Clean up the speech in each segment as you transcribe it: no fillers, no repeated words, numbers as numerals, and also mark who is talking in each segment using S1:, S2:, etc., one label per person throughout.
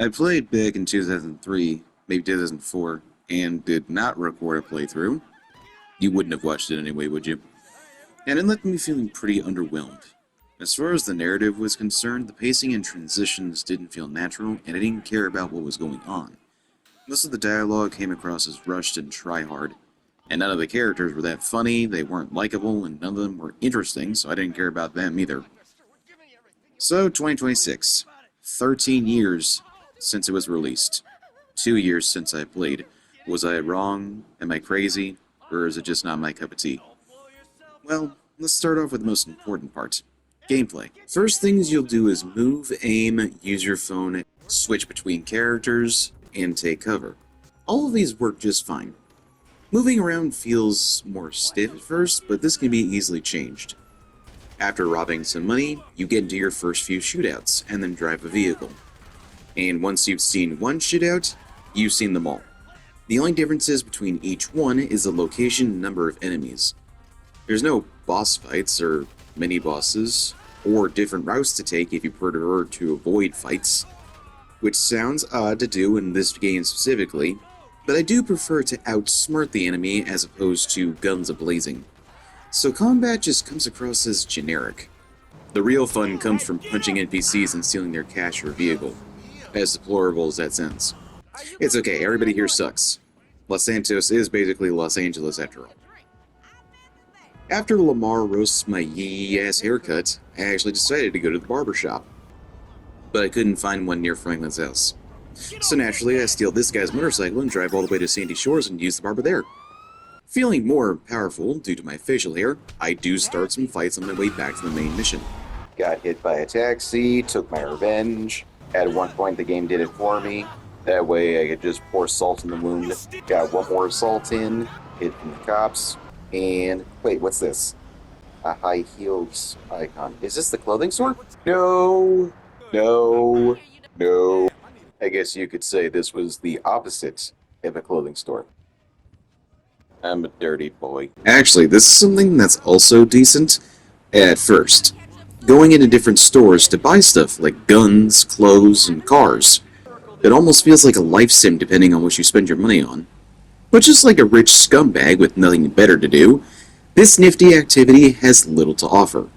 S1: I played back in 2003, maybe 2004, and did not record a playthrough. You wouldn't have watched it anyway, would you? And it left me feeling pretty underwhelmed. As far as the narrative was concerned, the pacing and transitions didn't feel natural, and I didn't care about what was going on. Most of the dialogue came across as rushed and try-hard, and none of the characters were that funny, they weren't likable, and none of them were interesting, so I didn't care about them either. So, 2026. 13 years since it was released. 2 years since I played. Was I wrong? Am I crazy? Or is it just not my cup of tea? Well, let's start off with the most important part. Gameplay. First things you'll do is move, aim, use your phone, switch between characters, and take cover. All of these work just fine. Moving around feels more stiff at first, but this can be easily changed. After robbing some money, you get into your first few shootouts, and then drive a vehicle. And once you've seen one shootout, you've seen them all. The only differences between each one is the location and number of enemies. There's no boss fights or mini-bosses, or different routes to take if you prefer to avoid fights, which sounds odd to do in this game specifically, but I do prefer to outsmart the enemy as opposed to guns a-blazing. So combat just comes across as generic. The real fun comes from punching NPCs and stealing their cash or vehicle, as deplorable as that sounds. It's okay, everybody here sucks. Los Santos is basically Los Angeles after all. After Lamar roasts my yee-ass haircut, I actually decided to go to the barber shop. But I couldn't find one near Franklin's house. So naturally, I steal this guy's motorcycle and drive all the way to Sandy Shores and use the barber there. Feeling more powerful due to my facial hair, I do start some fights on my way back to the main mission. Got hit by a taxi, took my revenge. At one point the game did it for me. That way I could just pour salt in the wound. Got one more assault in, hit from the cops, and wait, what's this? A high heels icon. Is this the clothing store? No, no, no. I guess you could say this was the opposite of a clothing store. I'm a dirty boy. Actually, this is something that's also decent at first. Going into different stores to buy stuff like guns, clothes, and cars. It almost feels like a life sim depending on what you spend your money on. But just like a rich scumbag with nothing better to do, this nifty activity has little to offer.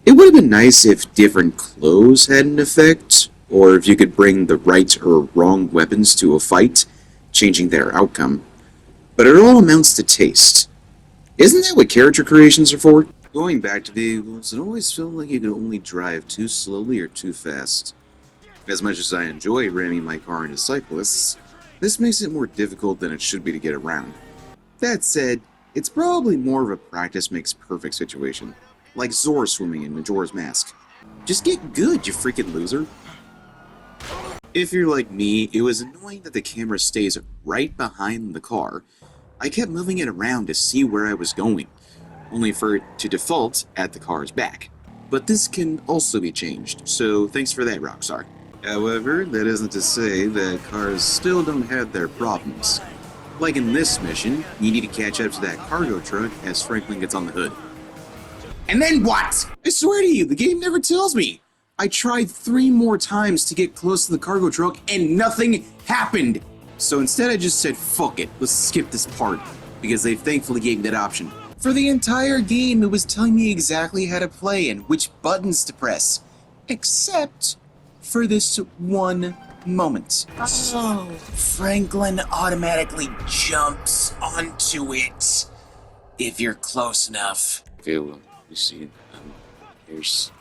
S1: It would have been nice if different clothes had an effect, or if you could bring the right or wrong weapons to a fight, changing their outcome. But it all amounts to taste. Isn't that what character creations are for? Going back to vehicles, it always felt like you could only drive too slowly or too fast. As much as I enjoy ramming my car into cyclists, this makes it more difficult than it should be to get around. That said, it's probably more of a practice makes perfect situation, like Zora swimming in Majora's Mask. Just get good, you freaking loser. If you're like me, it was annoying that the camera stays right behind the car. I kept moving it around to see where I was going, only for it to default at the car's back. But this can also be changed, so thanks for that, Rockstar. However, that isn't to say that cars still don't have their problems. Like in this mission, you need to catch up to that cargo truck as Franklin gets on the hood. And then what? I swear to you, the game never tells me. I tried 3 more times to get close to the cargo truck and nothing happened. So instead I just said, fuck it, let's skip this part, because they thankfully gave me that option. For the entire game, it was telling me exactly how to play and which buttons to press. Except for this one moment. Oh, Franklin automatically jumps onto it if you're close enough. Okay, well, you see, here's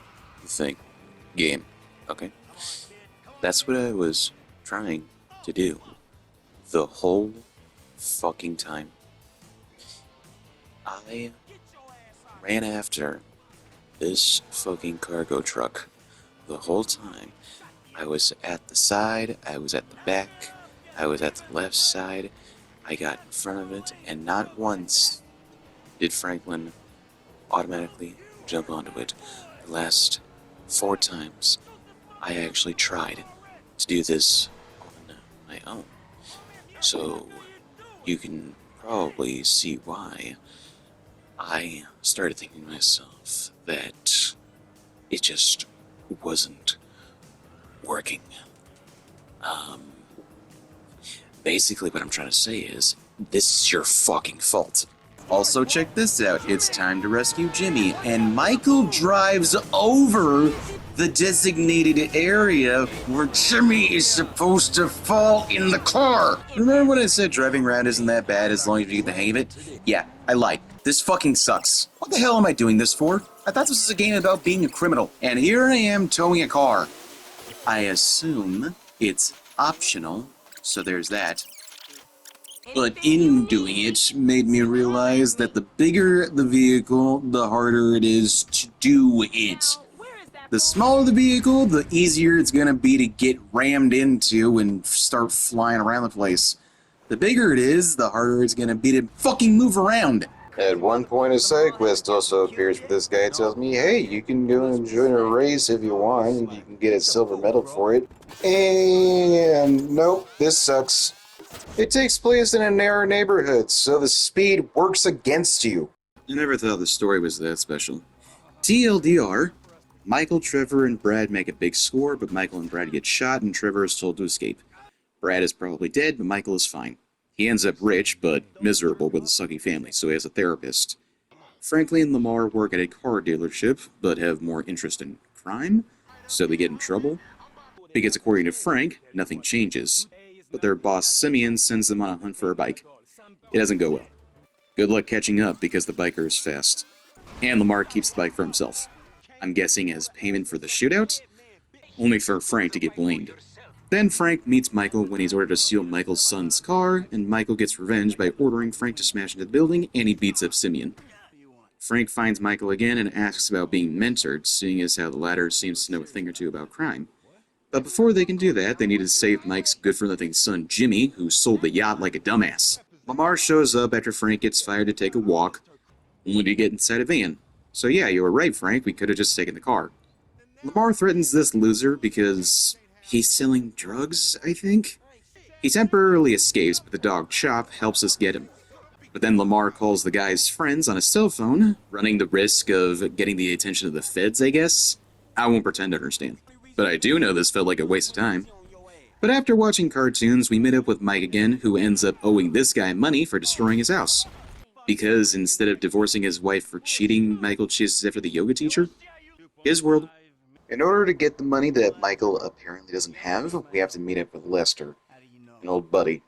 S1: the thing. Game, okay? That's what I was trying to do the whole fucking time. I ran after this fucking cargo truck the whole time. I was at the side, I was at the back, I was at the left side, I got in front of it, and not once did Franklin automatically jump onto it. The last 4 times I actually tried to do this on my own. So you can probably see why I started thinking to myself that it just wasn't working. Um, Basically what I'm trying to say is, this is your fucking fault. Also, check this out. It's time to rescue Jimmy, and Michael drives over the designated area where Jimmy is supposed to fall in the car. Remember when I said driving around isn't that bad as long as you get the hang of it? Yeah, I lied. This fucking sucks. What the hell am I doing this for? I thought this was a game about being a criminal, and here I am towing a car. I assume it's optional, so there's that. But in doing it, made me realize that the bigger the vehicle, the harder it is to do it. The smaller the vehicle, the easier it's gonna be to get rammed into and start flying around the place. The bigger it is, the harder it's gonna be to fucking move around. At one point, a side quest also appears with this guy. It tells me, hey, you can go and join a race if you want, and you can get a silver medal for it. And nope, this sucks. It takes place in a narrow neighborhood, so the speed works against you. I never thought the story was that special. TLDR, Michael, Trevor, and Brad make a big score, but Michael and Brad get shot and Trevor is told to escape. Brad is probably dead, but Michael is fine. He ends up rich, but miserable with a sucky family, so he has a therapist. Franklin and Lamar work at a car dealership, but have more interest in crime, so they get in trouble. Because according to Frank, nothing changes. But their boss Simeon sends them on a hunt for a bike. It doesn't go well. Good luck catching up because the biker is fast. And Lamar keeps the bike for himself. I'm guessing as payment for the shootout? Only for Frank to get blamed. Then Frank meets Michael when he's ordered to steal Michael's son's car, and Michael gets revenge by ordering Frank to smash into the building, and he beats up Simeon. Frank finds Michael again and asks about being mentored, seeing as how the latter seems to know a thing or two about crime. But before they can do that, they need to save Mike's good-for-nothing son, Jimmy, who sold the yacht like a dumbass. Lamar shows up after Frank gets fired to take a walk, only to get inside a van. So yeah, you were right, Frank, we could have just taken the car. Lamar threatens this loser because he's selling drugs, I think? He temporarily escapes, but the dog Chop helps us get him. But then Lamar calls the guy's friends on his cell phone, running the risk of getting the attention of the feds, I guess? I won't pretend to understand. But I do know this felt like a waste of time. But after watching cartoons, we meet up with Mike again, who ends up owing this guy money for destroying his house. Because instead of divorcing his wife for cheating, Michael chases after the yoga teacher. His world. In order to get the money that Michael apparently doesn't have, we have to meet up with Lester, an old buddy,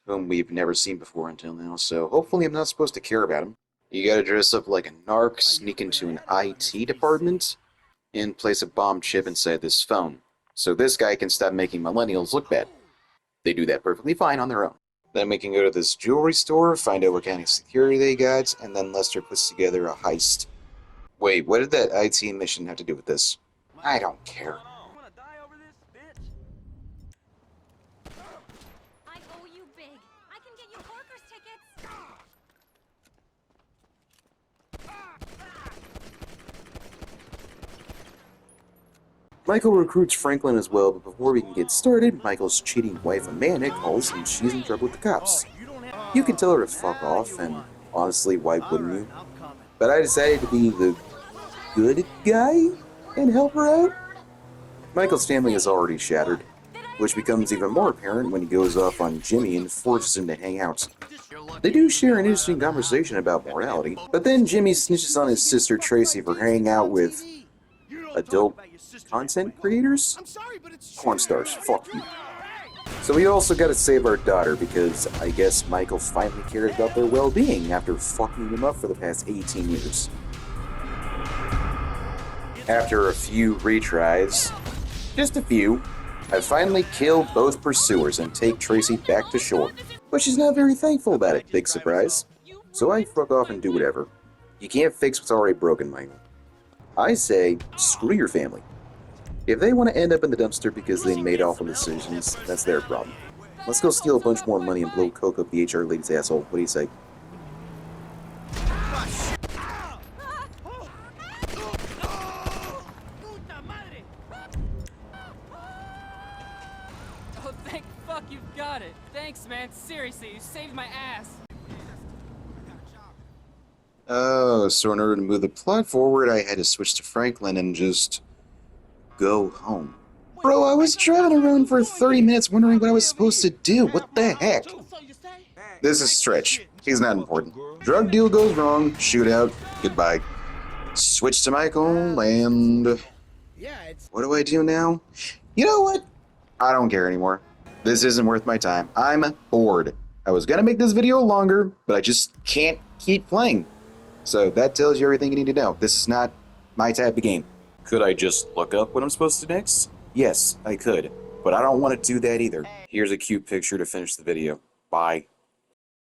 S1: whom we've never seen before until now, so hopefully I'm not supposed to care about him. You gotta dress up like a narc, sneak into an IT department, and place a bomb chip inside this phone, so this guy can stop making millennials look bad. They do that perfectly fine on their own. Then we can go to this jewelry store, find out what kind of security they got, and then Lester puts together a heist. Wait, what did that IT mission have to do with this? I don't care.
S2: I owe you big. I can get you Corkers tickets.
S1: Michael recruits Franklin as well, but before we can get started, Michael's cheating wife Amanda calls and she's in trouble with the cops. You can tell her to fuck off, and honestly, why wouldn't you? But I decided to be the good guy and help her out. Michael's family is already shattered, which becomes even more apparent when he goes off on Jimmy and forces him to hang out. They do share an interesting conversation about morality, but then Jimmy snitches on his sister Tracy for hanging out with adult content creators? Porn stars, fuck you. So we also gotta save our daughter because I guess Michael finally cares about their well-being after fucking them up for the past 18 years. After a few retries, just a few, I finally kill both pursuers and take Tracy back to shore. But she's not very thankful about it, big surprise. So I fuck off and do whatever. You can't fix what's already broken, Michael. I say, screw your family. If they want to end up in the dumpster because they made awful decisions, that's their problem. Let's go steal a bunch more money and blow coke up the HR lady's asshole. What do you say?
S3: Oh, thank fuck you've got it. Thanks, man. Seriously, you saved my ass.
S1: Oh, so in order to move the plot forward, I had to switch to Franklin and just go home. Bro, I was driving around for 30 minutes wondering what I was supposed to do. What the heck? This is Stretch. He's not important. Drug deal goes wrong. Shootout. Goodbye. Switch to Michael, and... What do I do now? You know what? I don't care anymore. This isn't worth my time. I'm bored. I was gonna make this video longer, but I just can't keep playing. So that tells you everything you need to know. This is not my type of game. Could I just look up what I'm supposed to do next? Yes, I could. But I don't want to do that either. Here's a cute picture to finish the video. Bye.